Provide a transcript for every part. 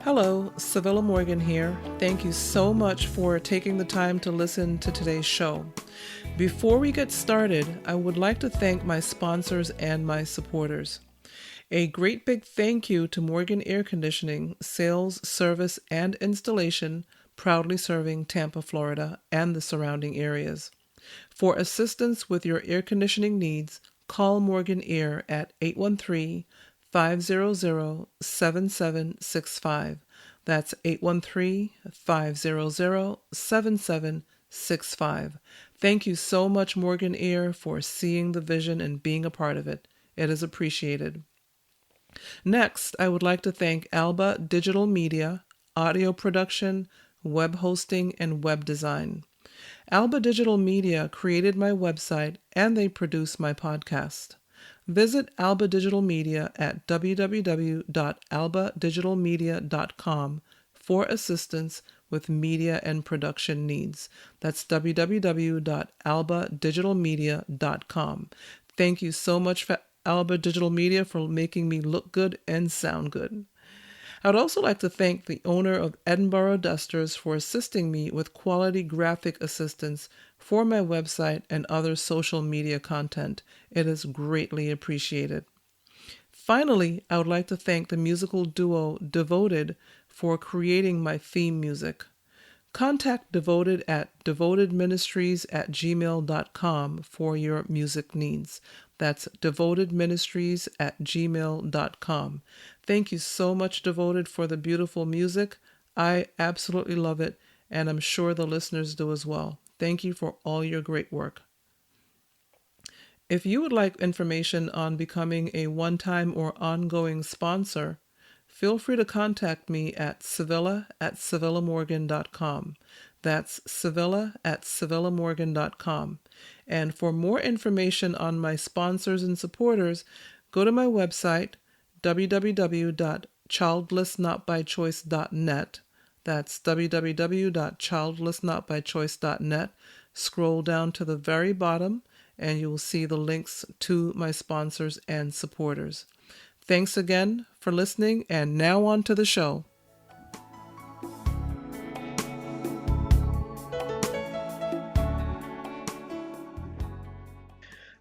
Hello, Savilla Morgan here. Thank you so much for taking the time to listen to today's show. Before we get started, I would like to thank my sponsors and my supporters. A great big thank you to Morgan Air Conditioning, sales, service, and installation, proudly serving Tampa, Florida, and the surrounding areas. For assistance with your air conditioning needs, call Morgan Air at 813-500-7765. That's 813-500-7765. Thank you so much, Morgan Air, for seeing the vision and being a part of it. It is appreciated. Next, I would like to thank Alba Digital Media, audio production, web hosting, and web design. Alba Digital Media created my website and they produce my podcast. Visit Alba Digital Media at www.albadigitalmedia.com for assistance with media and production needs. That's www.albadigitalmedia.com. Thank you so much for Alba Digital Media for making me look good and sound good. I would also like to thank the owner of Edinburgh Dusters for assisting me with quality graphic assistance for my website and other social media content. It is greatly appreciated. Finally, I would like to thank the musical duo Devoted for creating my theme music. Contact Devoted at devotedministries@gmail.com for your music needs. That's devotedministries@gmail.com. Thank you so much, Devoted, for the beautiful music. I absolutely love it, and I'm sure the listeners do as well. Thank you for all your great work. If you would like information on becoming a one-time or ongoing sponsor, feel free to contact me at sevilla@sevillamorgan.com. That's sevilla@sevillamorgan.com. And for more information on my sponsors and supporters, go to my website, www.childlessnotbychoice.net. That's www.childlessnotbychoice.net. Scroll down to the very bottom, and you will see the links to my sponsors and supporters. Thanks again for listening, and now on to the show.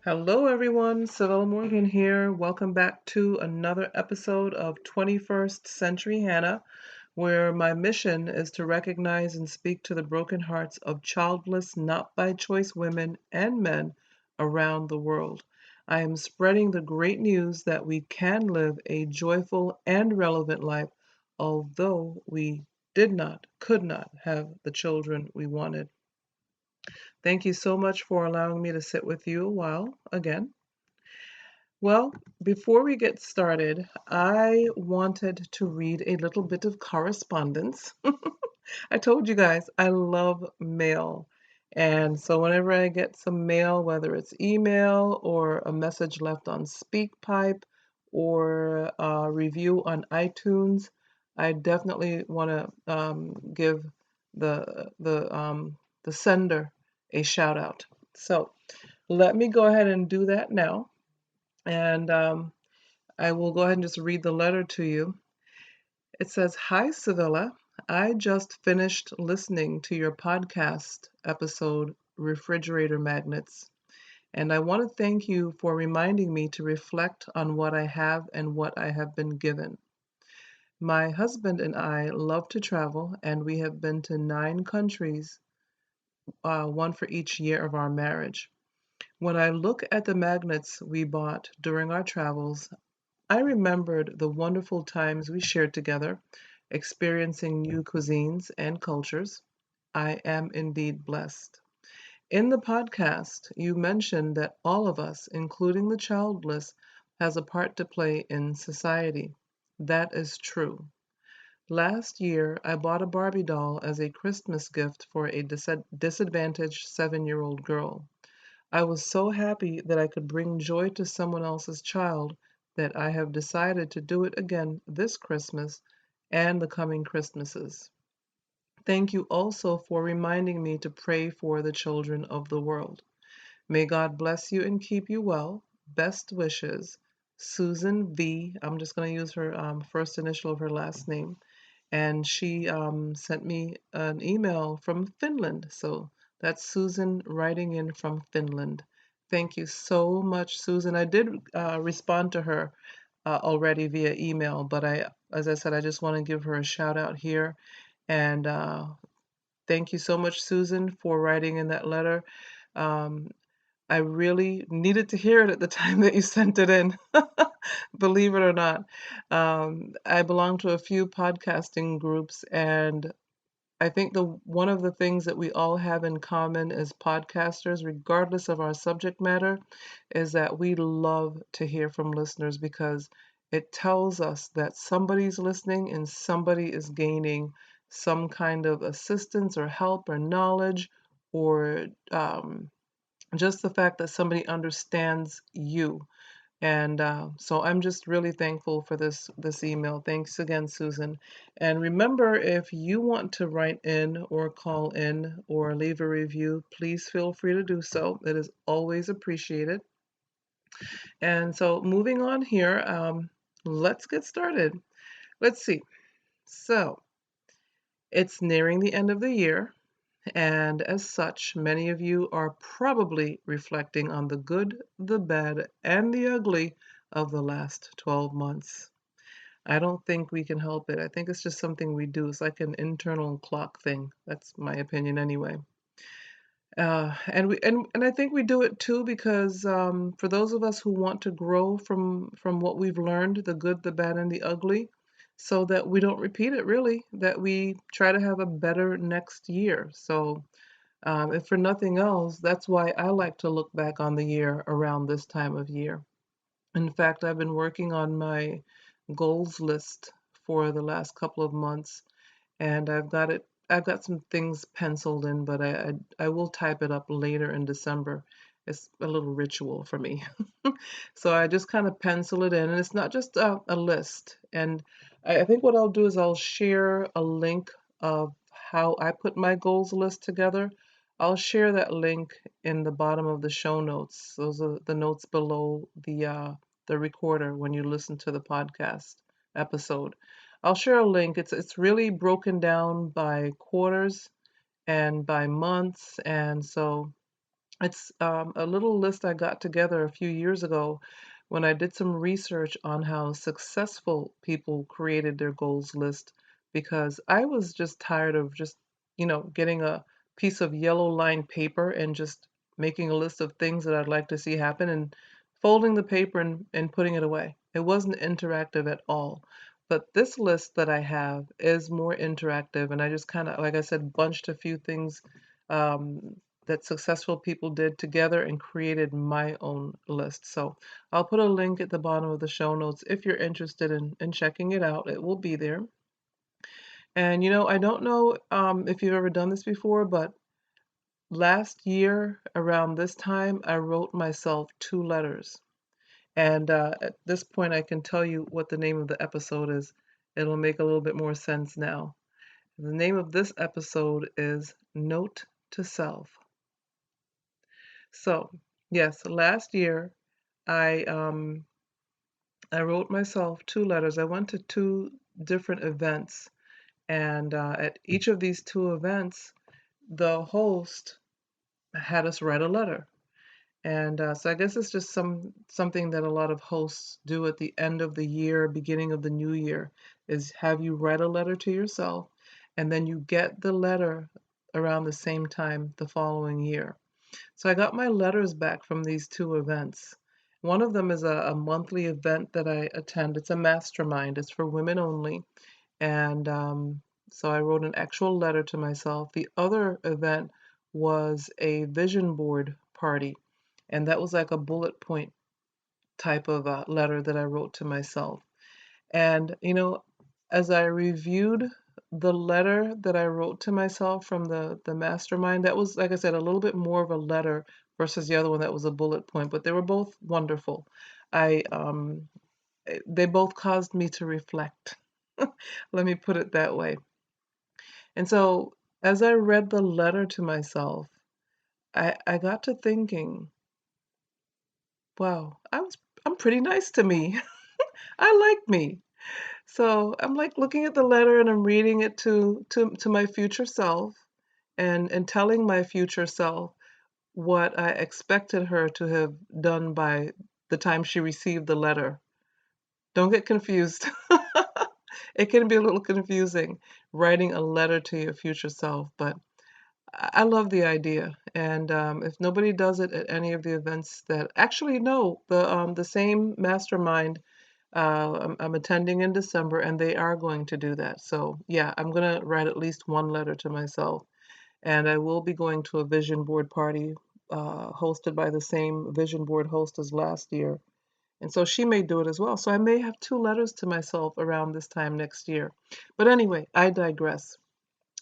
Hello, everyone. Savilla Morgan here. Welcome back to another episode of 21st Century Hannah, where my mission is to recognize and speak to the broken hearts of childless, not by choice women and men around the world. I am spreading the great news that we can live a joyful and relevant life, although we could not have the children we wanted. Thank you so much for allowing me to sit with you a while again. Well, before we get started, I wanted to read a little bit of correspondence. I told you guys I love mail. And so whenever I get some mail, whether it's email or a message left on SpeakPipe or a review on iTunes, I definitely want to give the sender a shout out. So let me go ahead and do that now. And I will go ahead and just read the letter to you. It says, "Hi, Sevilla. I just finished listening to your podcast episode, Refrigerator Magnets, and I want to thank you for reminding me to reflect on what I have and what I have been given. My husband and I love to travel, and we have been to 9 countries, one for each year of our marriage. When I look at the magnets we bought during our travels, I remembered the wonderful times we shared together, experiencing new cuisines and cultures. I am indeed blessed. In the podcast, you mentioned that all of us, including the childless, has a part to play in society. That is true. Last year, I bought a Barbie doll as a Christmas gift for a disadvantaged 7-year-old girl. I was so happy that I could bring joy to someone else's child that I have decided to do it again this Christmas and the coming Christmases. Thank you also for reminding me to pray for the children of the world. May God bless you and keep you well. Best wishes, Susan V. I'm just going to use her first initial of her last name. and she sent me an email from Finland. So that's Susan writing in from Finland. Thank you so much, Susan. I did respond to her already via email, but as I said, I just want to give her a shout out here. And thank you so much, Susan, for writing in that letter. Um, I really needed to hear it at the time that you sent it in, believe it or not. I belong to a few podcasting groups, and I think the one of the things that we all have in common as podcasters, regardless of our subject matter, is that we love to hear from listeners because it tells us that somebody's listening and somebody is gaining some kind of assistance or help or knowledge or just the fact that somebody understands you. And so I'm just really thankful for this email. Thanks again, Susan. And remember, if you want to write in or call in or leave a review, please feel free to do so. It is always appreciated. And so moving on here, let's get started. Let's see. So it's nearing the end of the year. And as such, many of you are probably reflecting on the good, the bad, and the ugly of the last 12 months. I don't think we can help it. I think it's just something we do. It's like an internal clock thing. That's my opinion anyway. And I think we do it too because for those of us who want to grow from what we've learned, the good, the bad, and the ugly, so that we don't repeat it really, that we try to have a better next year. So if for nothing else, that's why I like to look back on the year around this time of year. In fact, I've been working on my goals list for the last couple of months, and I've got some things penciled in, but I will type it up later in December. It's a little ritual for me. So I just kind of pencil it in, and it's not just a list. And I think what I'll do is I'll share a link of how I put my goals list together. I'll share that link in the bottom of the show notes. Those are the notes below the recorder when you listen to the podcast episode. I'll share a link. It's really broken down by quarters and by months, and so it's a little list I got together a few years ago when I did some research on how successful people created their goals list because I was just tired of just, getting a piece of yellow lined paper and just making a list of things that I'd like to see happen and folding the paper and putting it away. It wasn't interactive at all. But this list that I have is more interactive, and I just kind of, like I said, bunched a few things um, that successful people did together and created my own list. So I'll put a link at the bottom of the show notes if you're interested in checking it out. It will be there. And I don't know if you've ever done this before, but last year around this time, I wrote myself two letters. And at this point, I can tell you what the name of the episode is. It'll make a little bit more sense now. The name of this episode is Note to Self. So, yes, last year I I wrote myself two letters. I went to two different events, and at each of these two events, the host had us write a letter. And so I guess it's just something that a lot of hosts do at the end of the year, beginning of the new year, is have you write a letter to yourself, and then you get the letter around the same time the following year. So I got my letters back from these two events. One of them is a monthly event that I attend. It's a mastermind. It's for women only. And so I wrote an actual letter to myself. The other event was a vision board party. And that was like a bullet point type of letter that I wrote to myself. And, as I reviewed the letter that I wrote to myself from the mastermind, that was, like I said, a little bit more of a letter versus the other one that was a bullet point, but they were both wonderful. I they both caused me to reflect. Let me put it that way. And so as I read the letter to myself, I got to thinking, wow, I'm pretty nice to me. I like me. So I'm like looking at the letter and I'm reading it to my future self and telling my future self what I expected her to have done by the time she received the letter. Don't get confused. It can be a little confusing writing a letter to your future self, but I love the idea. And if nobody does it at any of the events that actually no, the same mastermind I'm attending in December, and they are going to do that. So yeah, I'm gonna write at least one letter to myself, and I will be going to a vision board party hosted by the same vision board host as last year. And so she may do it as well. So I may have two letters to myself around this time next year. But anyway, I digress.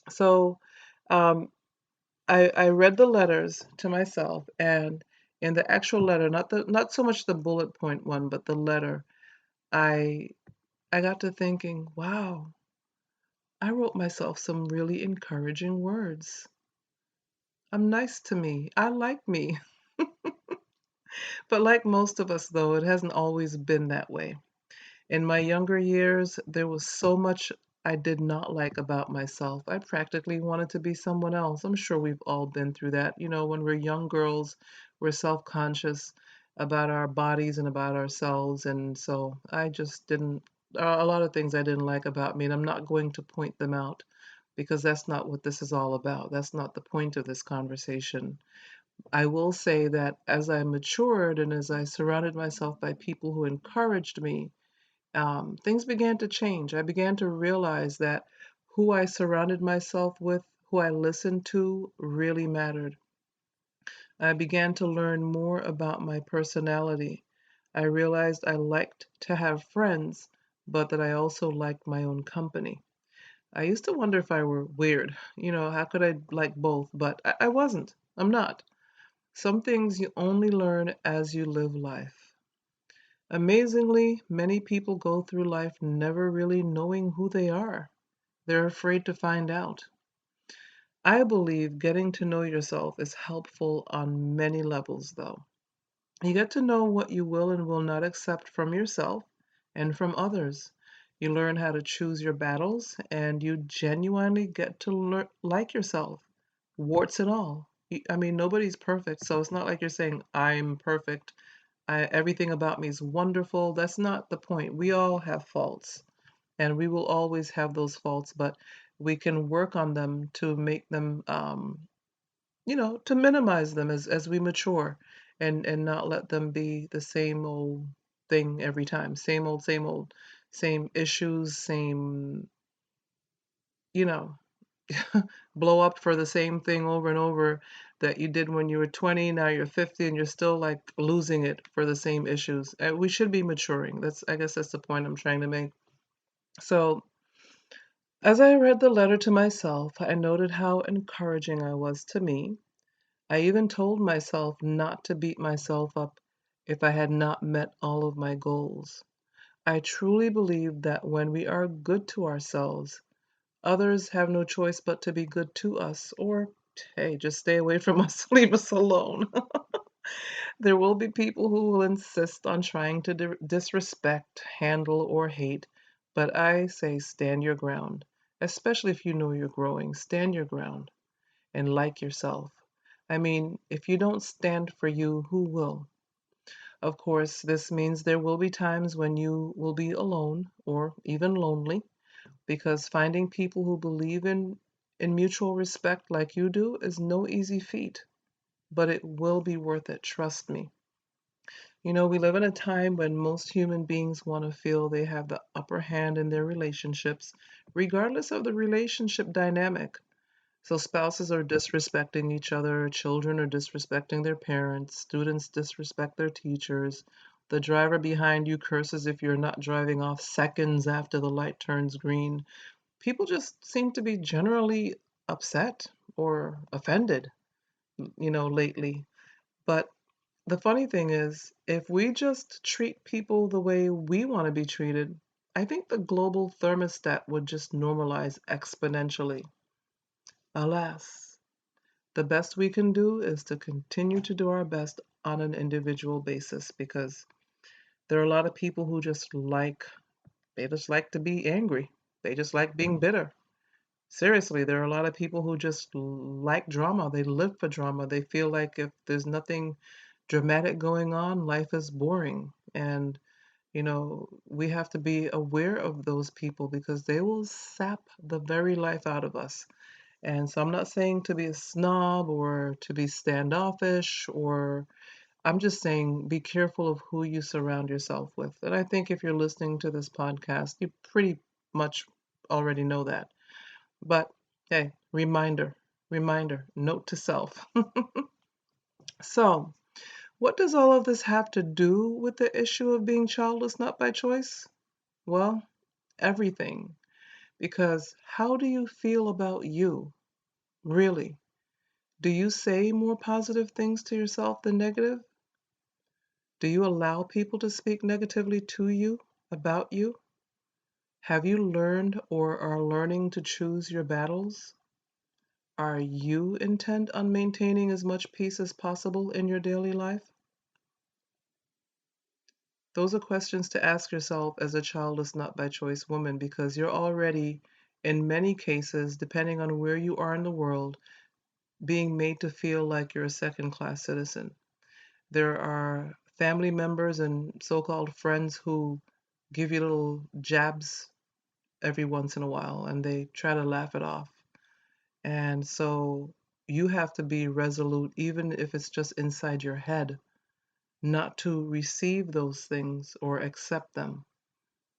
So um, I read the letters to myself, and in the actual letter, not so much the bullet point one, but the letter, I I got to thinking, wow, I wrote myself some really encouraging words. I'm nice to me. I like me. But like most of us, though, it hasn't always been that way. In my younger years, there was so much I did not like about myself. I practically wanted to be someone else. I'm sure we've all been through that. You know, when we're young girls, we're self conscious about our bodies and about ourselves. And so I just didn't, a lot of things I didn't like about me, and I'm not going to point them out because that's not what this is all about. That's not the point of this conversation. I will say that as I matured and as I surrounded myself by people who encouraged me, things began to change. I began to realize that who I surrounded myself with, who I listened to, really mattered. I began to learn more about my personality. I realized I liked to have friends, but that I also liked my own company. I used to wonder if I were weird. You know, how could I like both? But I wasn't. I'm not. Some things you only learn as you live life. Amazingly, many people go through life never really knowing who they are. They're afraid to find out. I believe getting to know yourself is helpful on many levels, though. You get to know what you will and will not accept from yourself and from others. You learn how to choose your battles, and you genuinely get to like yourself, warts and all. I mean, nobody's perfect, so it's not like you're saying, I'm perfect. Everything about me is wonderful. That's not the point. We all have faults, and we will always have those faults, but we can work on them to make them, to minimize them as we mature, and not let them be the same old thing every time. Same old, same issues, same, you know, blow up for the same thing over and over that you did when you were 20, now you're 50 and you're still like losing it for the same issues. We should be maturing. I guess that's the point I'm trying to make. So, as I read the letter to myself, I noted how encouraging I was to me. I even told myself not to beat myself up if I had not met all of my goals. I truly believe that when we are good to ourselves, others have no choice but to be good to us, or hey, just stay away from us, leave us alone. There will be people who will insist on trying to disrespect, handle, or hate, but I say stand your ground, especially if you know you're growing. Stand your ground and like yourself. I mean, if you don't stand for you, who will? Of course, this means there will be times when you will be alone or even lonely, because finding people who believe in mutual respect like you do is no easy feat, but it will be worth it, trust me. You know, we live in a time when most human beings want to feel they have the upper hand in their relationships, regardless of the relationship dynamic. So spouses are disrespecting each other, children are disrespecting their parents, students disrespect their teachers. The driver behind you curses if you're not driving off seconds after the light turns green. People just seem to be generally upset or offended, lately. But the funny thing is, if we just treat people the way we want to be treated, I think the global thermostat would just normalize exponentially. Alas, the best we can do is to continue to do our best on an individual basis because there are a lot of people who just like They just like to be angry. They just like being bitter. Seriously, there are a lot of people who just like drama. They live for drama. They feel like if there's nothing dramatic going on, life is boring. And, we have to be aware of those people because they will sap the very life out of us. And so I'm not saying to be a snob or to be standoffish, or I'm just saying be careful of who you surround yourself with. And I think if you're listening to this podcast, you pretty much already know that. But hey, reminder, note to self. So, what does all of this have to do with the issue of being childless not by choice? Well, everything. Because how do you feel about you? Really? Do you say more positive things to yourself than negative? Do you allow people to speak negatively to you, about you? Have you learned or are learning to choose your battles? Are you intent on maintaining as much peace as possible in your daily life? Those are questions to ask yourself as a childless, not by choice woman because you're already, in many cases, depending on where you are in the world, being made to feel like you're a second class citizen. There are family members and so called friends who give you little jabs every once in a while and they try to laugh it off. And so you have to be resolute, even if it's just inside your head, not to receive those things or accept them,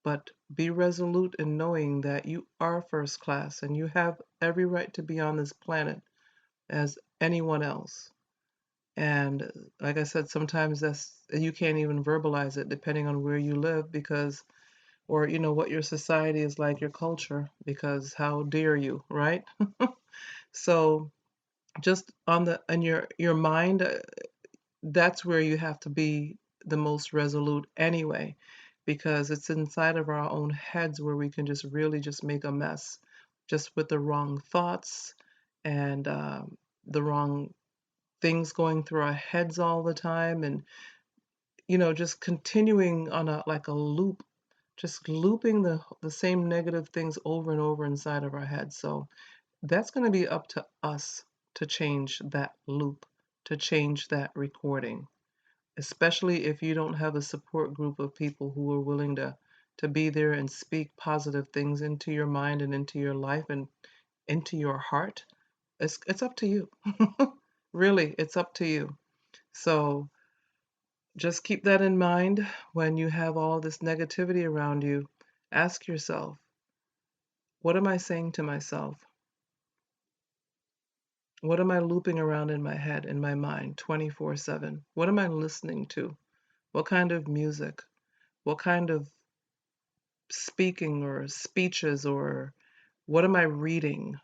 but be resolute in knowing that you are first class and you have every right to be on this planet as anyone else. And like I said, sometimes you can't even verbalize it depending on where you live because, or what your society is like, your culture, because how dare you, right? So just on the in your mind, that's where you have to be the most resolute anyway, because it's inside of our own heads where we can just really just make a mess, just with the wrong thoughts and the wrong things going through our heads all the time, and just continuing on a like a loop, just looping the same negative things over and over inside of our heads. So that's going to be up to us to change that loop, to change that recording, especially if you don't have a support group of people who are willing to be there and speak positive things into your mind and into your life and into your heart. It's up to you. Really, it's up to you. So just keep that in mind when you have all this negativity around you. Ask yourself, what am I saying to myself? What am I looping around in my head, in my mind, 24/7? What am I listening to? What kind of music? What kind of speaking or speeches, or what am I reading?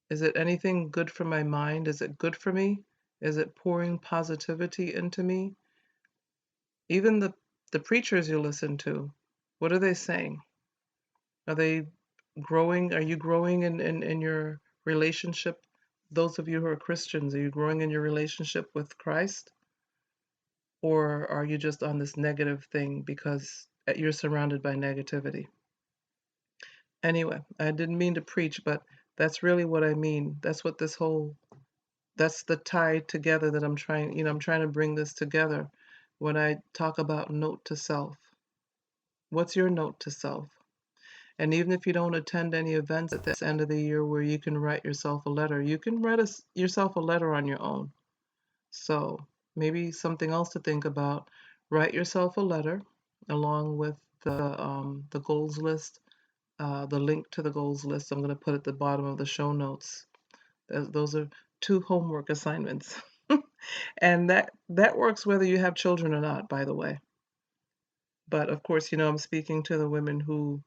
Is it anything good for my mind? Is it good for me? Is it pouring positivity into me? Even the preachers you listen to, what are they saying? Are they growing? Are you growing in your relationship? Those of you who are Christians, are you growing in your relationship with Christ? Or are you just on this negative thing because you're surrounded by negativity? Anyway, I didn't mean to preach, but that's really what I mean. That's the tie together that I'm trying to bring this together when I talk about note to self. What's your note to self? And even if you don't attend any events at this end of the year where you can write yourself a letter, you can write yourself a letter on your own. So maybe something else to think about. Write yourself a letter along with the goals list, the link to the goals list. I'm going to put at the bottom of the show notes. Those are two homework assignments. And that works whether you have children or not, by the way. But of course, I'm speaking to the women who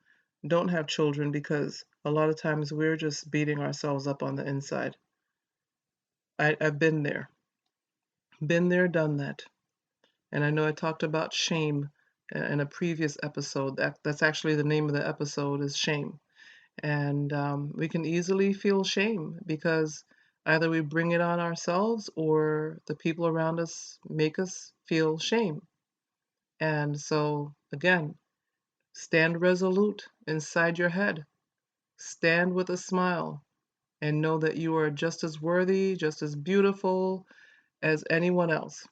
don't have children because a lot of times we're just beating ourselves up on the inside. I've been there, done that. And I know I talked about shame in a previous episode. That's actually the name of the episode is shame. And we can easily feel shame because either we bring it on ourselves or the people around us make us feel shame. And so, again, Stand resolute inside your head. Stand with a smile and know that you are just as worthy, just as beautiful as anyone else.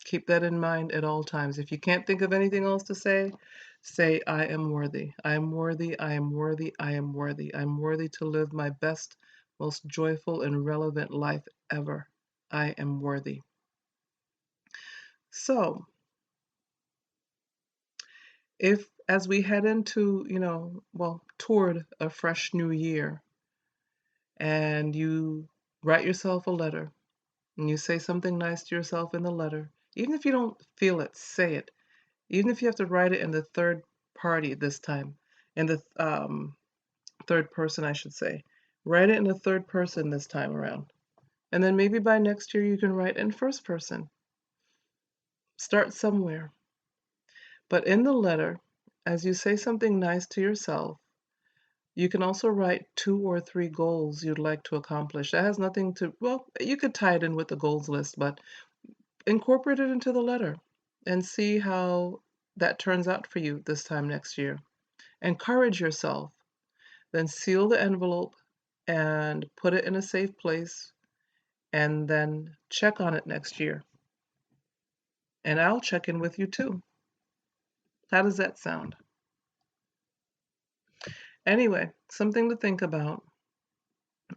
Keep that in mind at all times. If you can't think of anything else to say, say, I am worthy. I am worthy. I am worthy. I am worthy. I'm worthy to live my best, most joyful, and relevant life ever. I am worthy. So, if as we head into, well, toward a fresh new year, and you write yourself a letter and you say something nice to yourself in the letter, even if you don't feel it, say it. Even if you have to write it in the third party this time, in the third person, I should say. Write it in the third person this time around. And then maybe by next year you can write in first person. Start somewhere. But in the letter, as you say something nice to yourself, you can also write 2 or 3 goals you'd like to accomplish. That has nothing to, well, you could tie it in with the goals list, but incorporate it into the letter and see how that turns out for you this time next year. Encourage yourself. Then seal the envelope and put it in a safe place and then check on it next year. And I'll check in with you too. How does that sound? Anyway, something to think about.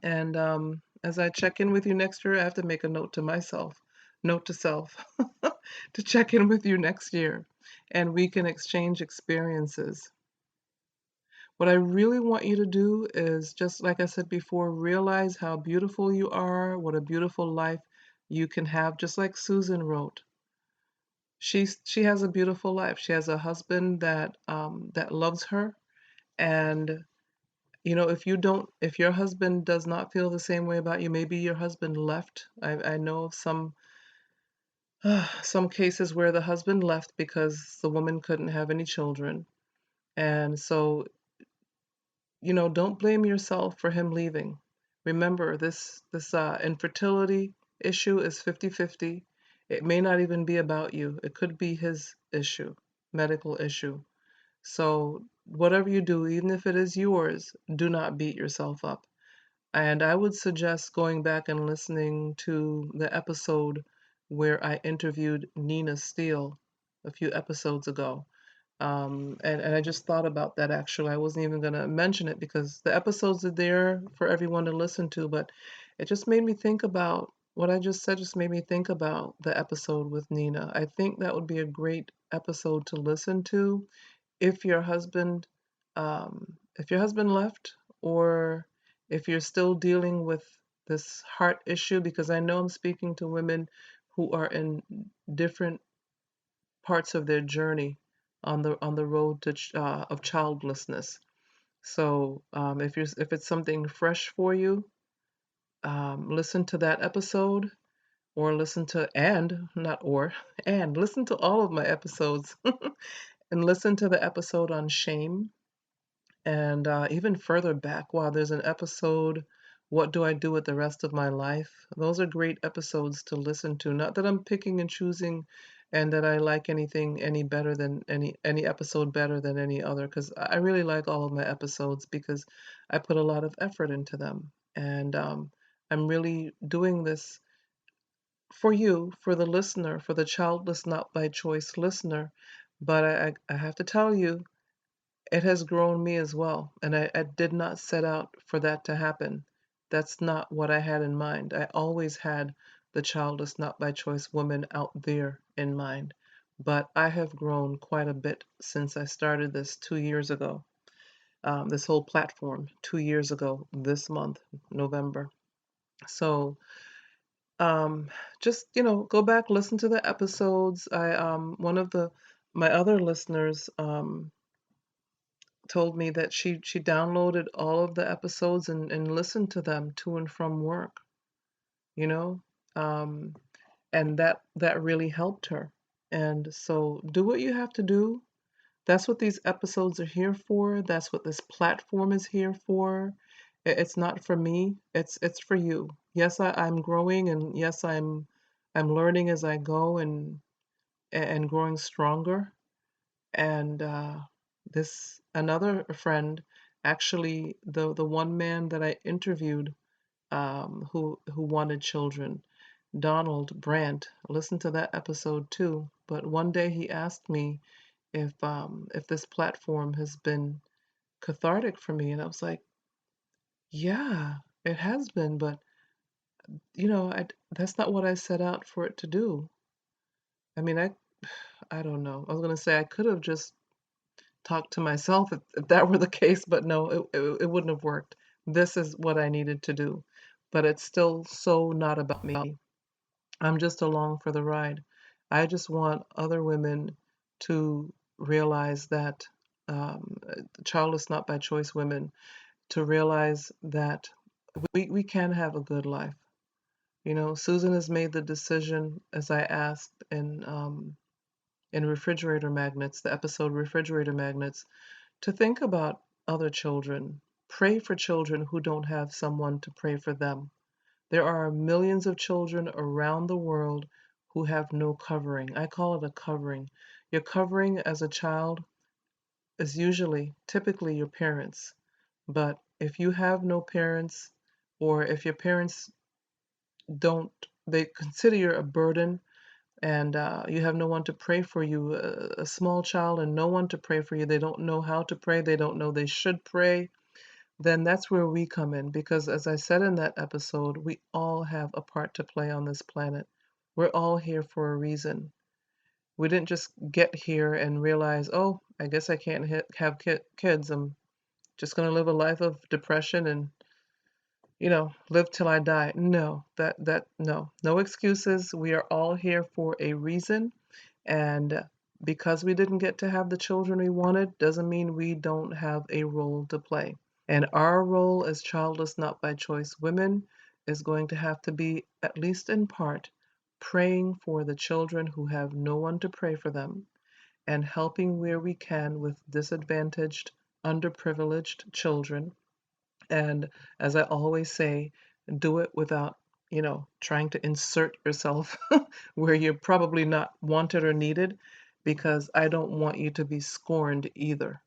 And as I check in with you next year, I have to make a note to self, to check in with you next year. And we can exchange experiences. What I really want you to do is, just like I said before, realize how beautiful you are, what a beautiful life you can have, just like Susan wrote. She has a beautiful life. She has a husband that loves her, and if your husband does not feel the same way about you, maybe your husband left. I know of some cases where the husband left because the woman couldn't have any children, and so don't blame yourself for him leaving. Remember, this infertility issue is 50-50. It may not even be about you. It could be his issue, medical issue. So whatever you do, even if it is yours, do not beat yourself up. And I would suggest going back and listening to the episode where I interviewed Nina Steele a few episodes ago. And I just thought about that actually. I wasn't even going to mention it because the episodes are there for everyone to listen to, but it just made me think about what I just said, just made me think about the episode with Nina. I think that would be a great episode to listen to if your husband left, or if you're still dealing with this heart issue, because I know I'm speaking to women who are in different parts of their journey on the road to of childlessness. So if it's something fresh for you, listen to that episode, or listen to and not or and listen to all of my episodes, and listen to the episode on shame. And even further back, wow, there's an episode, What Do I Do with the Rest of My Life? Those are great episodes to listen to. Not that I'm picking and choosing and that I like anything any better than any episode better than any other, because I really like all of my episodes because I put a lot of effort into them. And I'm really doing this for you, for the listener, for the childless, not by choice listener. But I have to tell you, it has grown me as well, and I did not set out for that to happen. That's not what I had in mind. I always had the childless, not by choice woman out there in mind. But I have grown quite a bit since I started this 2 years ago, this whole platform 2 years ago this month, November. So um, just, go back, listen to the episodes. One of my other listeners, told me that she downloaded all of the episodes and listened to them to and from work, you know, um, and that really helped her. And so do what you have to do. That's what these episodes are here for. That's what this platform is here for. It's not for me. It's for you. Yes, I'm growing, and yes, I'm learning as I go, and growing stronger. And this another friend, actually the one man that I interviewed, who wanted children, Donald Brandt, listened to that episode too. But one day he asked me if this platform has been cathartic for me, and I was like, yeah, it has been, but that's not what I set out for it to do. I mean, I don't know. I was gonna say I could have just talked to myself if that were the case, but no, it wouldn't have worked. This is what I needed to do, but it's still so not about me. I'm just along for the ride. I just want other women to realize that, childless not by choice women, to realize that we can have a good life. Susan has made the decision, as I asked in Refrigerator Magnets, the episode Refrigerator Magnets, to think about other children. Pray for children who don't have someone to pray for them. There are millions of children around the world who have no covering. I call it a covering. Your covering as a child is typically your parents. But if you have no parents, or if your parents don't, they consider you a burden, and you have no one to pray for you, a small child and no one to pray for you, they don't know how to pray, they don't know they should pray, then that's where we come in. Because as I said in that episode, we all have a part to play on this planet. We're all here for a reason. We didn't just get here and realize, oh, I guess I can't have kids. I'm just going to live a life of depression and live till I die. No, no excuses. We are all here for a reason. And because we didn't get to have the children we wanted, doesn't mean we don't have a role to play. And our role as childless, not by choice women is going to have to be, at least in part, praying for the children who have no one to pray for them, and helping where we can with disadvantaged, underprivileged children. And as I always say, do it without, trying to insert yourself where you're probably not wanted or needed, because I don't want you to be scorned either.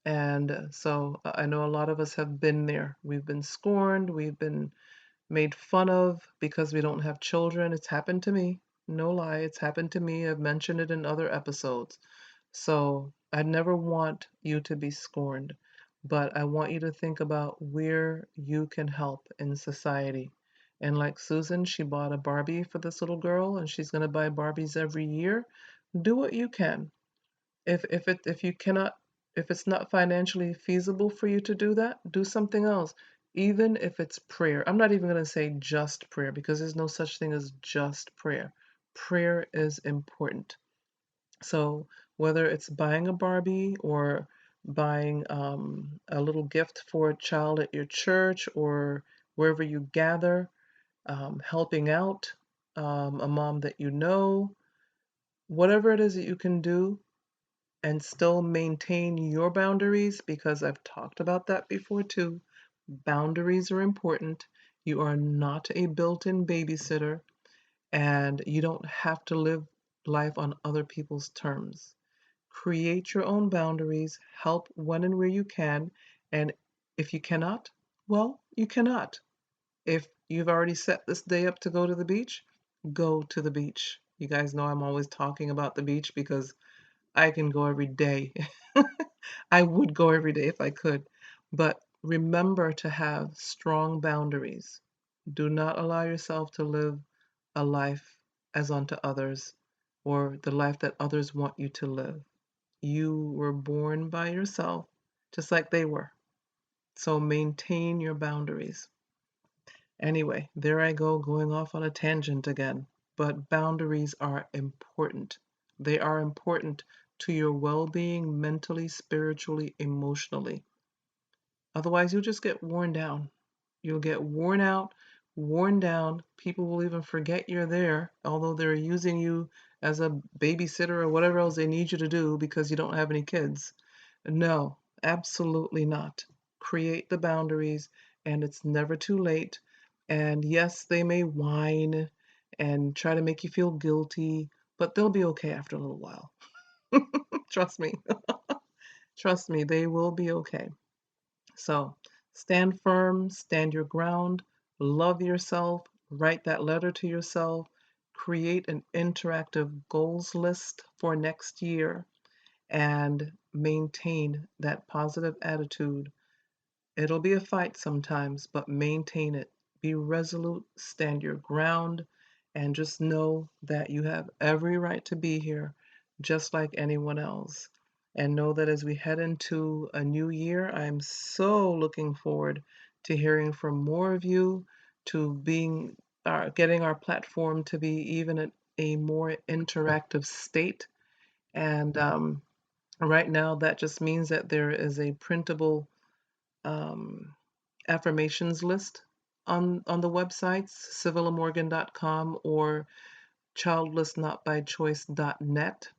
And so I know a lot of us have been there. We've been scorned, we've been made fun of because we don't have children. It's happened to me. No lie, it's happened to me. I've mentioned it in other episodes. So I never want you to be scorned, but I want you to think about where you can help in society. And like Susan, she bought a Barbie for this little girl, and she's going to buy Barbies every year. Do what you can. If you cannot, if it's not financially feasible for you to do that, do something else. Even if it's prayer. I'm not even going to say just prayer, because there's no such thing as just prayer. Prayer is important. So whether it's buying a Barbie, or buying a little gift for a child at your church or wherever you gather, helping out a mom that you know, whatever it is that you can do and still maintain your boundaries, because I've talked about that before too. Boundaries are important. You are not a built-in babysitter, and you don't have to live life on other people's terms. Create your own boundaries, help when and where you can, and if you cannot, well, you cannot. If you've already set this day up to go to the beach, go to the beach. You guys know I'm always talking about the beach because I can go every day. I would go every day if I could. But remember to have strong boundaries. Do not allow yourself to live a life as unto others, or the life that others want you to live. You were born by yourself, just like they were. So maintain your boundaries. Anyway, there I go, going off on a tangent again. But boundaries are important. They are important to your well being mentally, spiritually, emotionally. Otherwise, you'll just get worn down. You'll get worn out, worn down. People will even forget you're there, although they're using you as a babysitter or whatever else they need you to do because you don't have any kids. No, absolutely not. Create the boundaries, and it's never too late. And yes, they may whine and try to make you feel guilty, but they'll be okay after a little while. Trust me. Trust me, they will be okay. So stand firm, stand your ground, love yourself, write that letter to yourself, create an interactive goals list for next year, and maintain that positive attitude. It'll be a fight sometimes, but maintain it. Be resolute, stand your ground, and just know that you have every right to be here, just like anyone else. And know that as we head into a new year, I'm so looking forward to hearing from more of you, to being getting our platform to be even a more interactive state. And right now, that just means that there is a printable um, affirmations list on the websites, civilamorgan.com or childlessnotbychoice.net.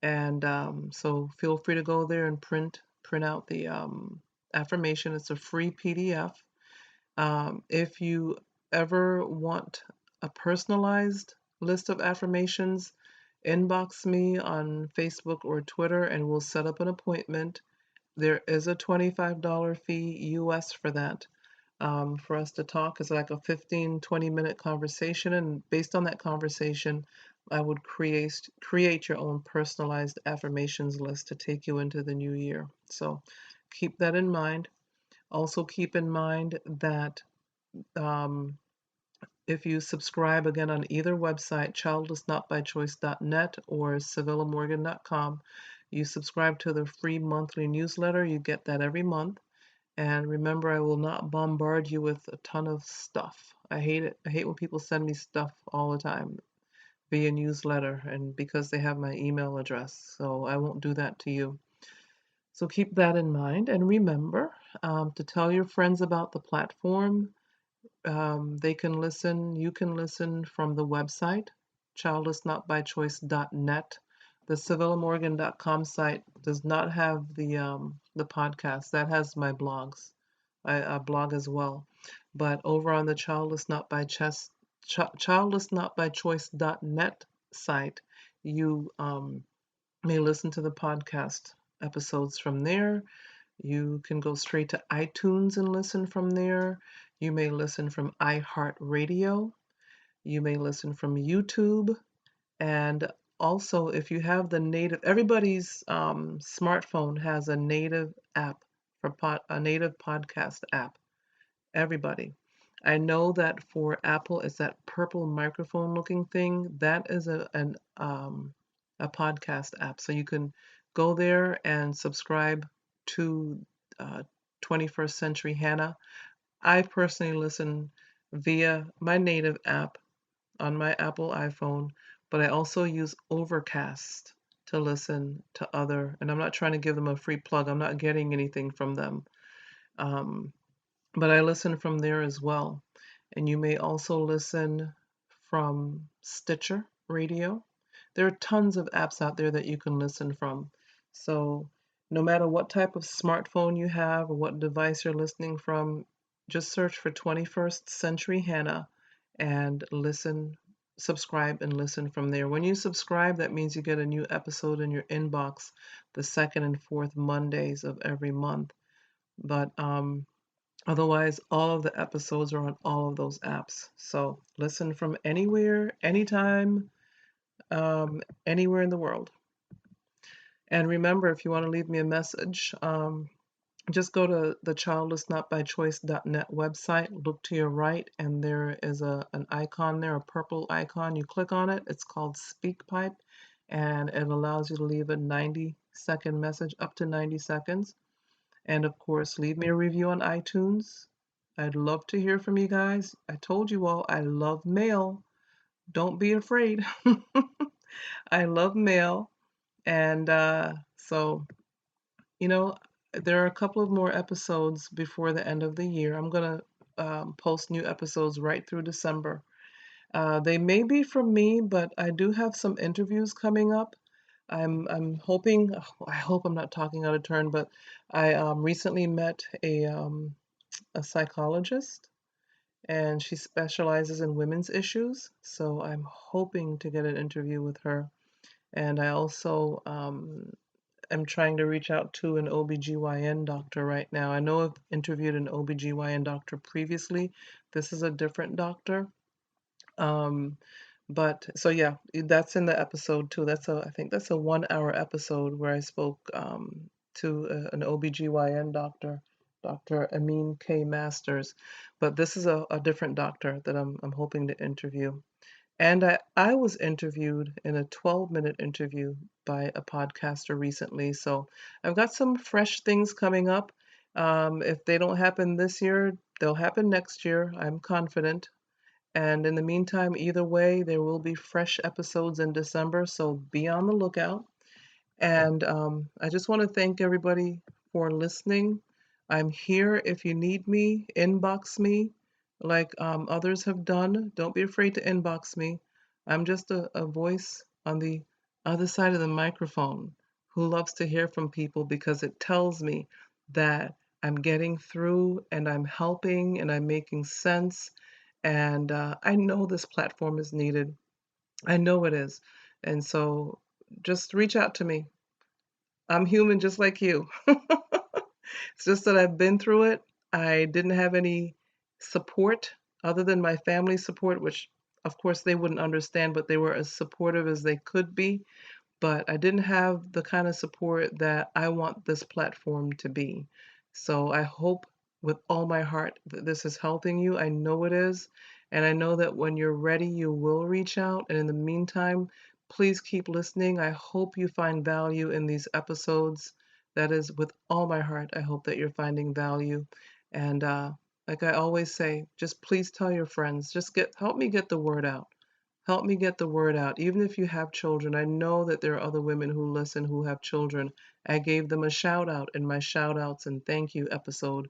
And so feel free to go there and print out the affirmation. It's a free PDF. If you ever want a personalized list of affirmations, inbox me on Facebook or Twitter and we'll set up an appointment. There is a $25 fee US for that, for us to talk. It's like a 15-20 minute conversation, and based on that conversation, I would create your own personalized affirmations list to take you into the new year. So keep that in mind. Also keep in mind that um, if you subscribe again on either website, childlessnotbychoice.net or civilamorgan.com, you subscribe to the free monthly newsletter. You get that every month. And remember, I will not bombard you with a ton of stuff. I hate it. I hate when people send me stuff all the time via newsletter and because they have my email address. So I won't do that to you. So keep that in mind. And remember to tell your friends about the platform. They can listen, you can listen from the website, childlessnotbychoice.net. The civilamorgan.com site does not have the podcast. That has my blogs. I blog as well. But over on the childlessnotbychoice.net site, you may listen to the podcast episodes from there. You can go straight to iTunes and listen from there. You may listen from iHeartRadio. You may listen from YouTube. And also, if you have the native, everybody's smartphone has a native app a native podcast app. Everybody. I know that for Apple, it's that purple microphone looking thing. That is a podcast app. So you can go there and subscribe to uh, 21st Century Hannah. I personally listen via my native app on my Apple iPhone, but I also use Overcast to listen to other, and I'm not trying to give them a free plug. I'm not getting anything from them. Um, but I listen from there as well. And you may also listen from Stitcher Radio. There are tons of apps out there that you can listen from. So, no matter what type of smartphone you have or what device you're listening from, just search for 21st Century Hannah and subscribe and listen from there. When you subscribe, that means you get a new episode in your inbox the second and fourth Mondays of every month. But otherwise, all of the episodes are on all of those apps. So listen from anywhere, anytime, anywhere in the world. And remember, if you want to leave me a message, just go to the childlessnotbychoice.net website, look to your right, and there is an icon there, a purple icon. You click on it, it's called SpeakPipe, and it allows you to leave a 90-second message, up to 90 seconds. And of course, leave me a review on iTunes. I'd love to hear from you guys. I told you all I love mail. Don't be afraid. I love mail. And so, you know, there are a couple of more episodes before the end of the year. I'm going to post new episodes right through December. They may be from me, but I do have some interviews coming up. I'm hoping, I hope I'm not talking out of turn, but I recently met a psychologist, and she specializes in women's issues. So I'm hoping to get an interview with her. And I also am trying to reach out to an OBGYN doctor right now. I know I've interviewed an OBGYN doctor previously. This is a different doctor. Um, but so yeah, that's in the episode too. I think that's a 1 hour episode where I spoke to an OBGYN doctor, Dr. Amin K. Masters. But this is a different doctor that I'm hoping to interview. And I was interviewed in a 12-minute interview by a podcaster recently. So I've got some fresh things coming up. If they don't happen this year, they'll happen next year. I'm confident. And in the meantime, either way, there will be fresh episodes in December. So be on the lookout. And I just want to thank everybody for listening. I'm here if you need me. Inbox me like others have done. Don't be afraid to inbox me. I'm just a voice on the other side of the microphone who loves to hear from people because it tells me that I'm getting through and I'm helping and I'm making sense. And I know this platform is needed. I know it is. And so just reach out to me. I'm human just like you. It's just that I've been through it. I didn't have any support other than my family support, which of course they wouldn't understand, but they were as supportive as they could be. But I didn't have the kind of support that I want this platform to be. So I hope with all my heart that this is helping you. I know it is. And I know that when you're ready, you will reach out. And in the meantime, please keep listening. I hope you find value in these episodes. That is with all my heart. I hope that you're finding value. And like I always say, just please tell your friends. Help me get the word out. Help me get the word out. Even if you have children, I know that there are other women who listen who have children. I gave them a shout out in my shout outs and thank you episode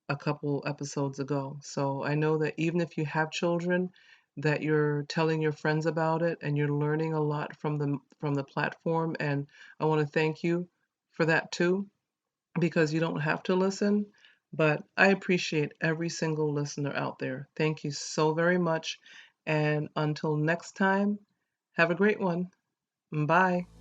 a couple episodes ago. So I know that even if you have children, that you're telling your friends about it and you're learning a lot from the platform. And I want to thank you for that too, because you don't have to listen. But I appreciate every single listener out there. Thank you so very much. And until next time, have a great one. Bye.